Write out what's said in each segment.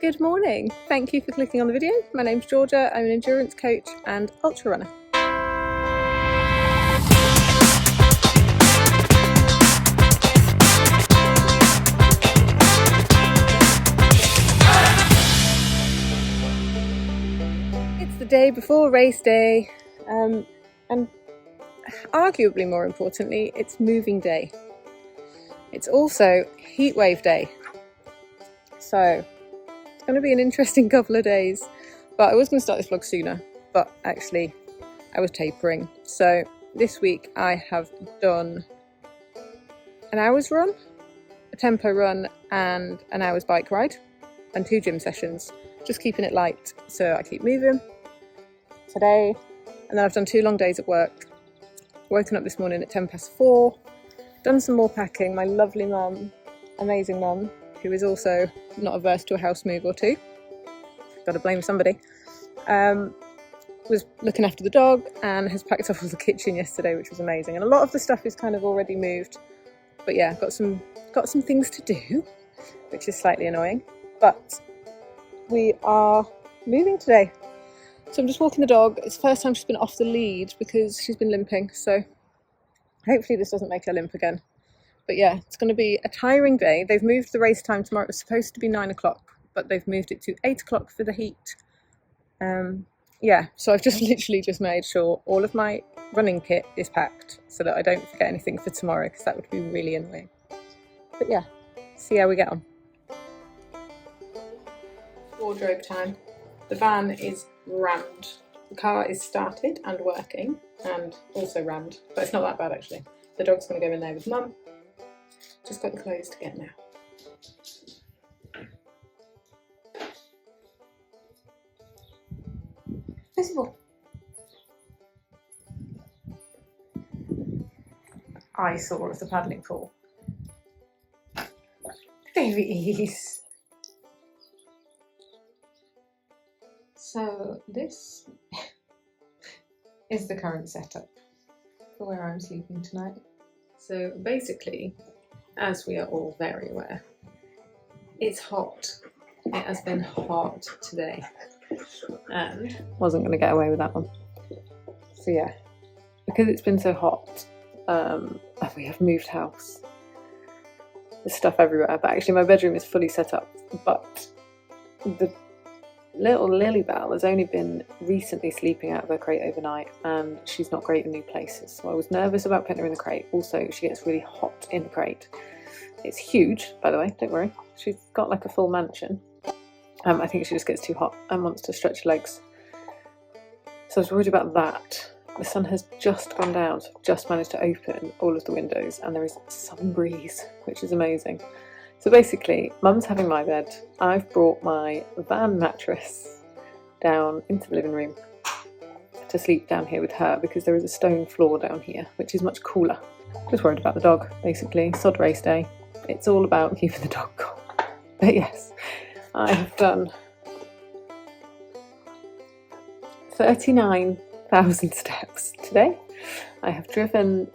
Good morning. Thank you for clicking on the video. My name's Georgia. I'm an endurance coach and ultra runner. It's the day before race day, and arguably more importantly, it's moving day. It's also heatwave day. So it's going to be an interesting couple of days, but I was going to start this vlog sooner, but actually I was tapering. So this week I have done an hour's run, a tempo run and an hour's bike ride and 2 gym sessions, just keeping it light so I keep moving today. And then I've done 2 long days at work, woken up this morning at 4:10, done some more packing. My lovely mum, amazing mum, who is also not averse to a house move or two, got to blame somebody, was looking after the dog and has packed up all the kitchen yesterday, which was amazing. And a lot of the stuff is kind of already moved, but yeah, got some things to do, which is slightly annoying, but we are moving today. So I'm just walking the dog. It's the first time she's been off the lead because she's been limping, so hopefully this doesn't make her limp again. But yeah, it's going to be a tiring day. They've moved the race time tomorrow. It was supposed to be 9 o'clock, but they've moved it to 8 o'clock for the heat. Yeah, so I've just literally just made sure all of my running kit is packed so that I don't forget anything for tomorrow, because that would be really annoying. But yeah, see how we get on. Wardrobe time. The van is rammed. The car is started and working and also rammed, but it's not that bad actually. The dog's going to go in there with mum. Just got the clothes to get now. Visible. Eyesore of the paddling pool. There he is. So this is the current setup for where I'm sleeping tonight. So basically, as we are all very aware, it's hot. It has been hot today and wasn't going to get away with that one. So yeah, because it's been so hot, we have moved house. There's stuff everywhere, but actually my bedroom is fully set up, but the little Lilybell has only been recently sleeping out of her crate overnight and she's not great in new places, so I was nervous about putting her in the crate. Also, she gets really hot in the crate. It's huge, by the way, don't worry. She's got like a full mansion. I think she just gets too hot and wants to stretch her legs. So I was worried about that. The sun has just gone down, so I've just managed to open all of the windows and there is some breeze, which is amazing. So basically, mum's having my bed. I've brought my van mattress down into the living room to sleep down here with her because there is a stone floor down here, which is much cooler. Just worried about the dog, basically. Sod race day. It's all about keeping the dog cool. But yes, I have done 39,000 steps today. I have driven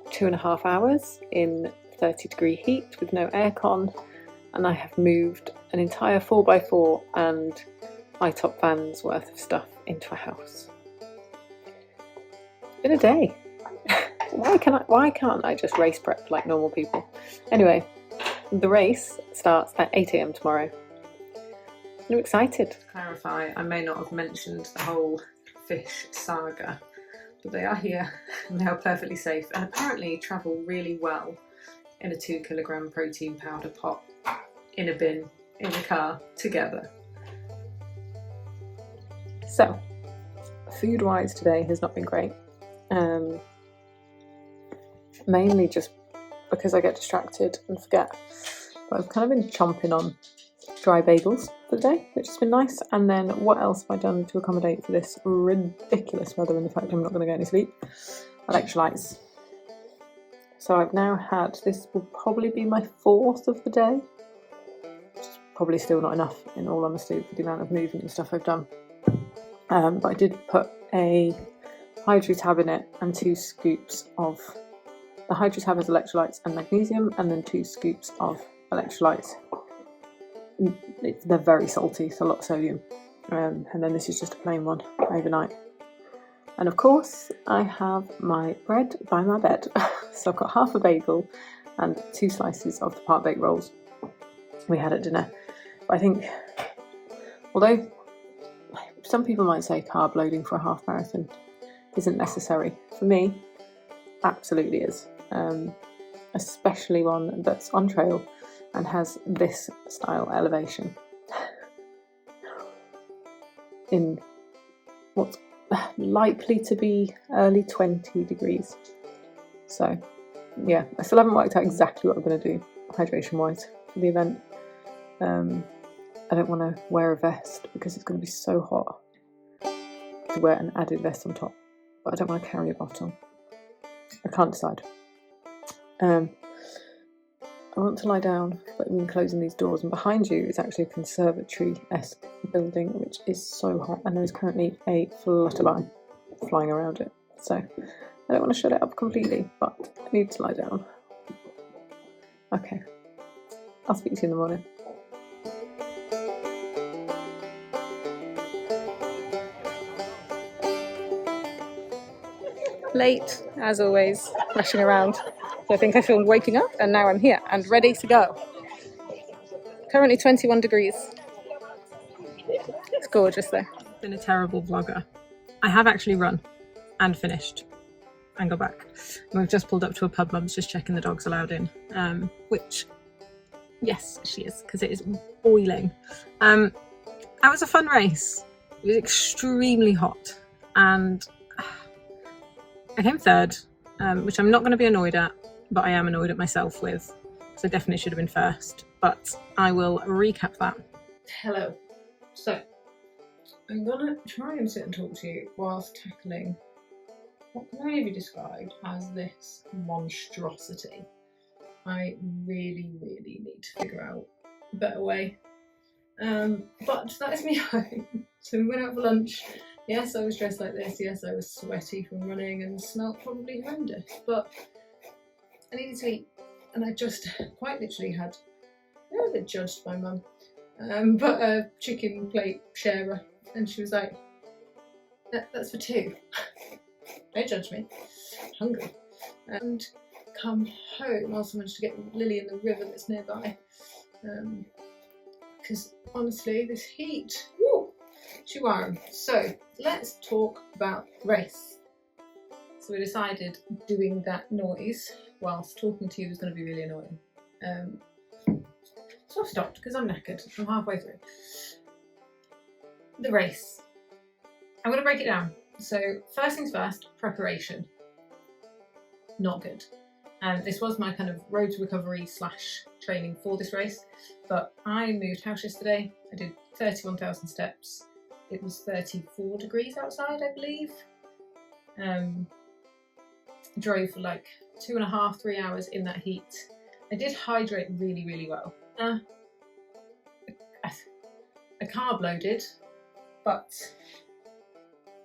2.5 hours in 30-degree heat with no aircon, and I have moved an entire 4x4 and my top van's worth of stuff into a house. It's been a day. Why can't I just race prep like normal people? Anyway, the race starts at 8 AM tomorrow. I'm excited. To clarify, I may not have mentioned the whole fish saga, but they are here and they are perfectly safe and apparently travel really well in a 2-kilogram protein powder pot in a bin in the car together. So, food wise today has not been great. Mainly just because I get distracted and forget. But I've kind of been chomping on dry bagels for the day, which has been nice. And then what else have I done to accommodate for this ridiculous weather and the fact I'm not going to get any sleep? Electrolytes. So I've now had, this will probably be my 4th of the day, which is probably still not enough in all honesty for the amount of movement and stuff I've done. But I did put a Hydro tab in it and 2 scoops of, the Hydro tab has electrolytes and magnesium, and then 2 scoops of electrolytes they're very salty, it's a lot of sodium. And then this is just a plain one overnight. And of course, I have my bread by my bed. So I've got half a bagel and 2 slices of the part-baked rolls we had at dinner. But I think, although some people might say carb loading for a half marathon isn't necessary, for me, absolutely is. Especially one that's on trail and has this style elevation in what's likely to be early 20 degrees. So yeah, I still haven't worked out exactly what I'm going to do hydration wise for the event. I don't want to wear a vest because it's going to be so hot to wear an added vest on top, but I don't want to carry a bottle. I can't decide. I want to lie down, but I'm closing these doors, and behind you is actually a conservatory-esque building which is so hot, and there is currently a flutterby flying around it, so I don't want to shut it up completely, but I need to lie down. Okay, I'll speak to you in the morning. Late, as always, rushing around. So I think I filmed waking up, and now I'm here and ready to go. Currently 21 degrees. It's gorgeous though. Been a terrible vlogger. I have actually run and finished and got back. And we've just pulled up to a pub. Mum's just checking the dog's allowed in, which, yes, she is, because it is boiling. That was a fun race. It was extremely hot, and I came third, which I'm not going to be annoyed at, but I am annoyed at myself with, because I definitely should have been first, but I will recap that. Hello. So, I'm going to try and sit and talk to you whilst tackling what can only be described as this monstrosity. I really, really need to figure out a better way. But that is me home. So we went out for lunch. Yes, I was dressed like this. Yes, I was sweaty from running and smelled probably horrendous. But I needed to eat, and I just quite literally had, a bit judged by Mum, but a chicken plate sharer, and she was like, "That's for 2. Don't judge me. I'm hungry." And come home, I also managed to get Lily in the river that's nearby, because honestly, this heat, woo, too warm. So let's talk about the race. So we decided doing that noise whilst talking to you was going to be really annoying. So I've stopped because I'm knackered. I'm halfway through. The race. I'm going to break it down. So first things first, preparation. Not good. This was my kind of road to recovery / training for this race, but I moved house yesterday. I did 31,000 steps. It was 34 degrees outside, I believe. Drove for like 2.5 to 3 hours in that heat. I did hydrate really, really well. I carb loaded, but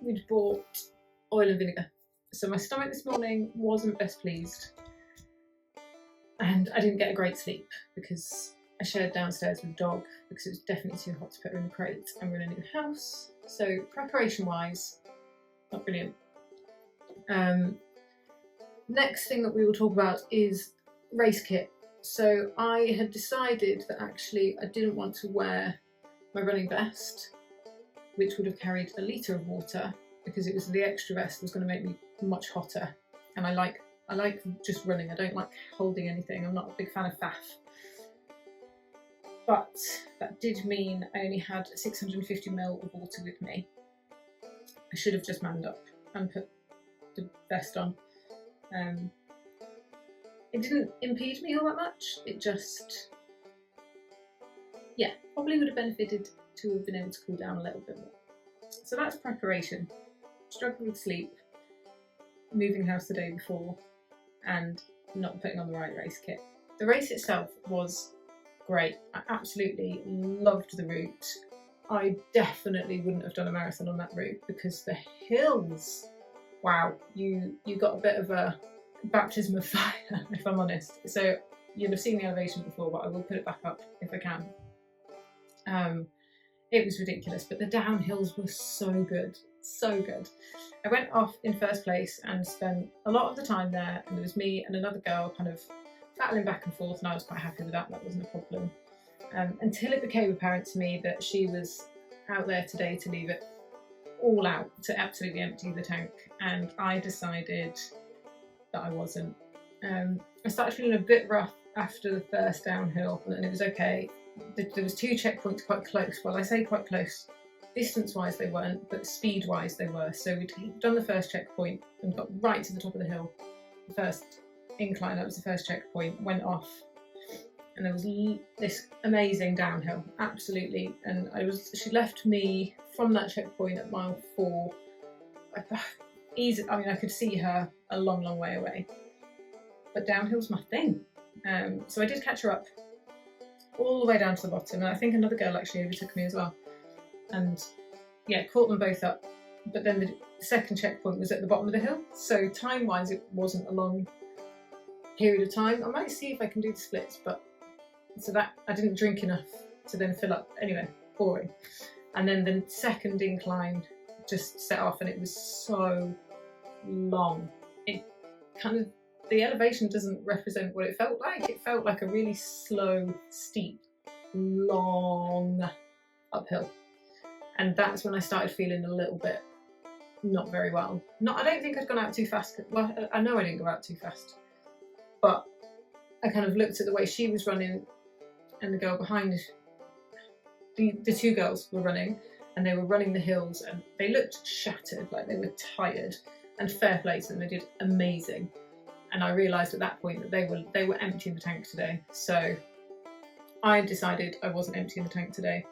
we'd bought oil and vinegar. So my stomach this morning wasn't best pleased. And I didn't get a great sleep because I shared downstairs with the dog because it was definitely too hot to put her in the crate, and we're in a new house. So preparation wise, not brilliant. Next thing that we will talk about is race kit. So I had decided that actually I didn't want to wear my running vest, which would have carried a litre of water, because it was the extra vest was going to make me much hotter. And I like just running. I don't like holding anything. I'm not a big fan of faff. But that did mean I only had 650 ml of water with me. I should have just manned up and put the vest on. It didn't impede me all that much. It just, yeah, probably would have benefited to have been able to cool down a little bit more. So that's preparation. Struggled with sleep, moving house the day before, and not putting on the right race kit. The race itself was great. I absolutely loved the route. I definitely wouldn't have done a marathon on that route because the hills, wow, you got a bit of a baptism of fire, if I'm honest. So you'll have seen the elevation before, but I will put it back up if I can. It was ridiculous, but the downhills were so good, so good. I went off in first place and spent a lot of the time there, and there was me and another girl kind of battling back and forth, and I was quite happy with that. That wasn't a problem. Until it became apparent to me that she was out there today to leave it all out, to absolutely empty the tank, and I decided that I wasn't. I started feeling a bit rough after the first downhill, and it was okay. There was 2 checkpoints quite close. Well, I say quite close. Distance-wise they weren't, but speed-wise they were. So we'd done the first checkpoint and got right to the top of the hill. The first incline, that was the first checkpoint, went off. And there was this amazing downhill, absolutely. And she left me from that checkpoint at mile 4. Easy, I mean, I could see her a long, long way away. But downhill's my thing. So I did catch her up all the way down to the bottom, and I think another girl actually overtook me as well. And yeah, caught them both up. But then the second checkpoint was at the bottom of the hill, so time-wise it wasn't a long period of time. I might see if I can do the splits, but so that I didn't drink enough to then fill up. Anyway, boring. And then the second incline just set off, and it was so long. It kind of, the elevation doesn't represent what it felt like. It felt like a really slow, steep, long uphill. And that's when I started feeling a little bit not very well. I don't think I'd gone out too fast. Well, I know I didn't go out too fast, but I kind of looked at the way she was running and the girl behind, the 2 girls were running, and they were running the hills, and they looked shattered, like they were tired, and fair play to them, they did amazing. And I realised at that point that they were emptying the tank today. So I decided I wasn't emptying the tank today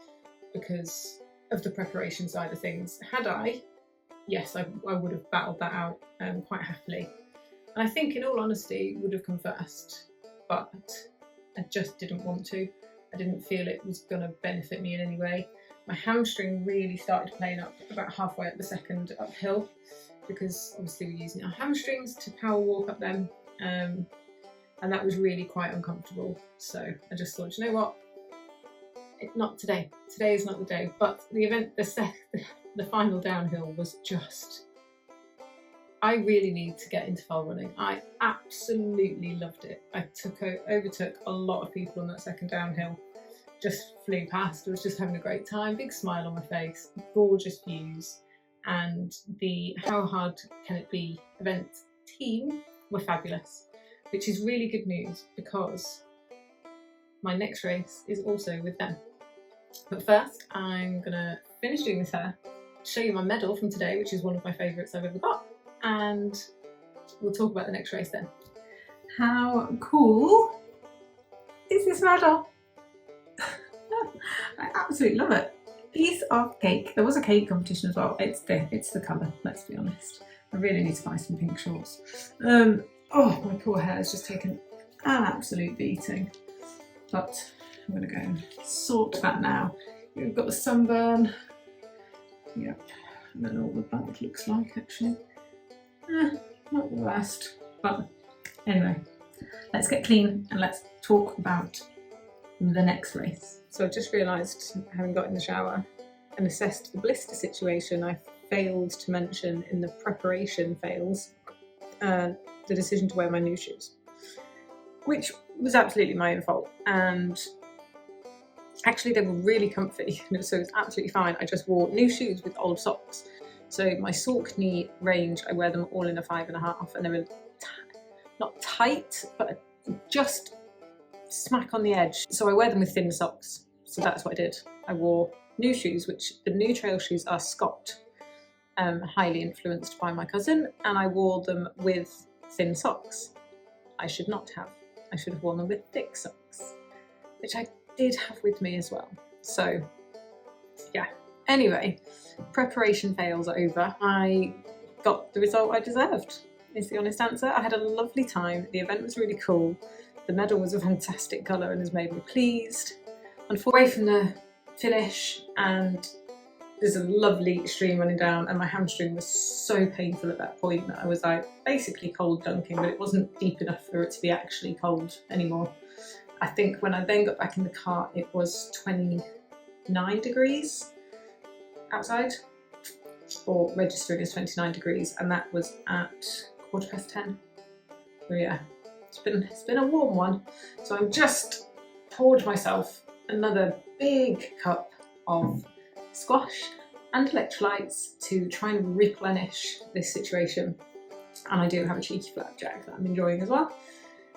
because of the preparation side of things. Had I, yes, I would have battled that out quite happily. And I think, in all honesty, would have come first, but I just didn't want to. I didn't feel it was going to benefit me in any way. My hamstring really started playing up about halfway up the second uphill, because obviously we're using our hamstrings to power walk up them, and that was really quite uncomfortable. So I just thought, you know what, not today. Today is not the day. But the event, the final downhill was just, I really need to get into fell running. I absolutely loved it. I overtook a lot of people on that second downhill. Just flew past. I was just having a great time. Big smile on my face. Gorgeous views. And the How Hard Can It Be event team were fabulous, which is really good news because my next race is also with them. But first, I'm gonna finish doing this hair, show you my medal from today, which is one of my favourites I've ever got, and we'll talk about the next race then. How cool is this medal? I absolutely love it. Piece of cake. There was a cake competition as well. It's the colour, let's be honest. I really need to buy some pink shorts. Oh, my poor hair has just taken an absolute beating. But I'm going to go and sort that now. We've got the sunburn. Yep. I don't know what that looks like actually. Not the worst. But anyway, let's get clean and let's talk about the next race. So I've just realised, having got in the shower and assessed the blister situation, I failed to mention in the preparation fails the decision to wear my new shoes, which was absolutely my own fault. And actually they were really comfy, so it was absolutely fine. I just wore new shoes with old socks. So my Saucony range, I wear them all in a 5.5, and they were not tight, but just smack on the edge. So I wear them with thin socks. So that's what I did. I wore new shoes, which the new trail shoes are Scott, highly influenced by my cousin, and I wore them with thin socks. I should not have. I should have worn them with thick socks, which I did have with me as well. So yeah, anyway, preparation fails are over. I got the result I deserved, is the honest answer. I had a lovely time. The event was really cool. The medal was a fantastic colour and has made me pleased. Away from the finish, and there's a lovely stream running down, and my hamstring was so painful at that point that I was like basically cold dunking, but it wasn't deep enough for it to be actually cold anymore. I think when I then got back in the car, it was 29 29 degrees outside, or registering as 29 degrees, and that was at 10:15. So yeah, it's been a warm one. So I've just poured myself another big cup of squash and electrolytes to try and replenish this situation. And I do have a cheeky flapjack that I'm enjoying as well.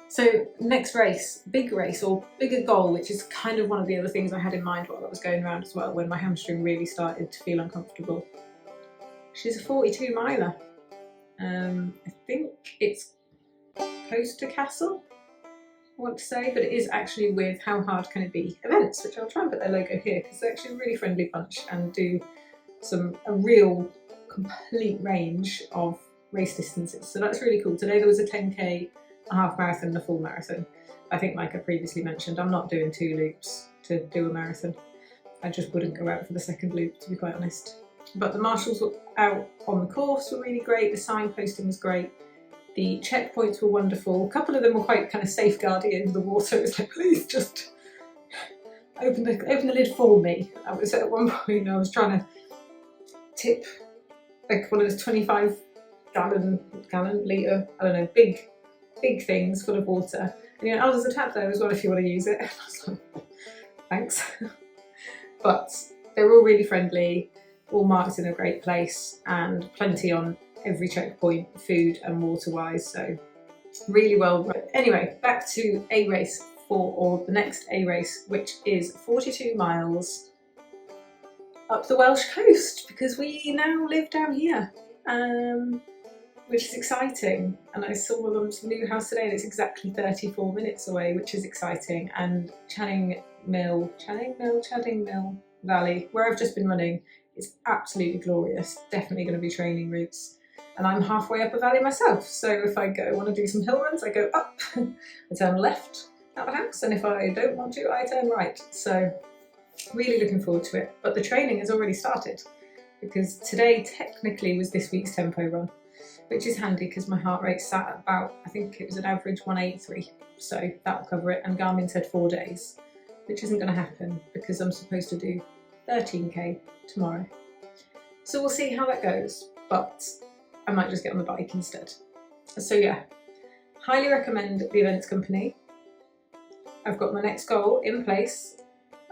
So next race, big race or bigger goal, which is kind of one of the other things I had in mind while I was going around as well, when my hamstring really started to feel uncomfortable. She's a 42 miler. I think it's close to Castle, I want to say, but it is actually with How Hard Can It Be events, which I'll try and put their logo here because they're actually a really friendly bunch and do a real complete range of race distances. So that's really cool. Today there was a 10k, a half marathon and a full marathon. I think, like I previously mentioned, I'm not doing 2 loops to do a marathon. I just wouldn't go out for the second loop, to be quite honest. But the marshals were out on the course were really great, the signposting was great, the checkpoints were wonderful. A couple of them were quite kind of safeguarding into the water. It was like, please just open the lid for me. I was at one point, I was trying to tip like one of those 25 gallon, litre, I don't know, big things full of water. And you know, oh, there's a tap there as well if you want to use it. And I was like, thanks. But they were all really friendly, all marked in a great place, and plenty on every checkpoint, food and water wise, so really well run. Anyway, back to a race or the next A race, which is 42 miles up the Welsh coast, because we now live down here, which is exciting. And I saw my mum's new house today and it's exactly 34 minutes away, which is exciting. And Channing Mill Valley, where I've just been running, is absolutely glorious. Definitely going to be training routes. And I'm halfway up a valley myself, so if I want to do some hill runs, I go up, I turn left out the house, and if I don't want to, I turn right. So really looking forward to it. But the training has already started, because today technically was this week's tempo run, which is handy because my heart rate sat at about, I think it was an average 183, so that'll cover it. And Garmin said 4 days, which isn't going to happen because I'm supposed to do 13k tomorrow. So we'll see how that goes, but I might just get on the bike instead. So yeah, highly recommend the events company. I've got my next goal in place.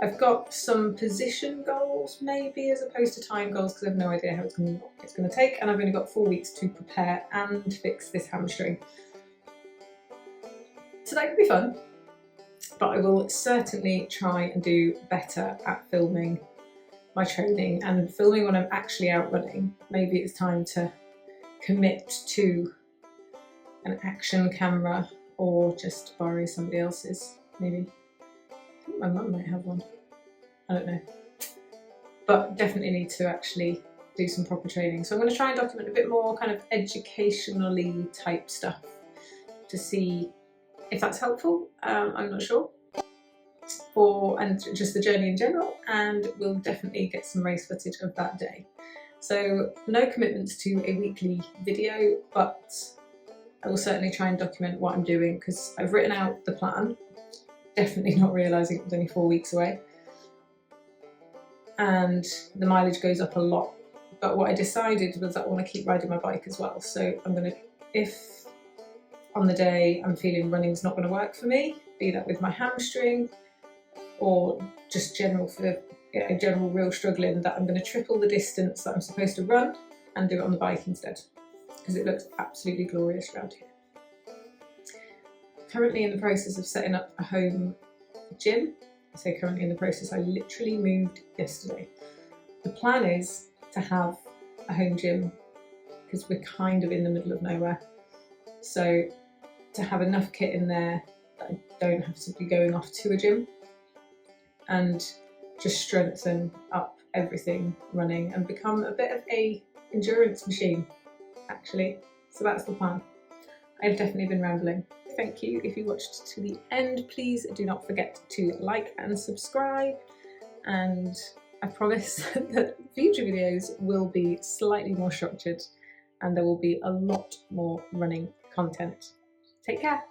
I've got some position goals maybe as opposed to time goals because I have no idea how it's going to take, and I've only got 4 weeks to prepare and fix this hamstring. So that could be fun, but I will certainly try and do better at filming my training and filming when I'm actually out running. Maybe it's time to commit to an action camera or just borrow somebody else's, maybe. I think my mum might have one, I don't know. But definitely need to actually do some proper training. So I'm going to try and document a bit more kind of educationally type stuff to see if that's helpful. I'm not sure. And just the journey in general, and we'll definitely get some race footage of that day. So no commitments to a weekly video, but I will certainly try and document what I'm doing because I've written out the plan, definitely not realising it was only 4 weeks away. And the mileage goes up a lot. But what I decided was that I want to keep riding my bike as well. So I'm going to, if on the day I'm feeling running's not going to work for me, be that with my hamstring or just general real struggling, that I'm going to triple the distance that I'm supposed to run and do it on the bike instead, because it looks absolutely glorious around here. Currently in the process of setting up a home gym. I say currently in the process, I literally moved yesterday. The plan is to have a home gym because we're kind of in the middle of nowhere. So to have enough kit in there that I don't have to be going off to a gym, and just strengthen up everything running and become a bit of a endurance machine, actually. So that's the plan. I've definitely been rambling. Thank you if you watched to the end. Please do not forget to like and subscribe, and I promise that future videos will be slightly more structured and there will be a lot more running content. Take care.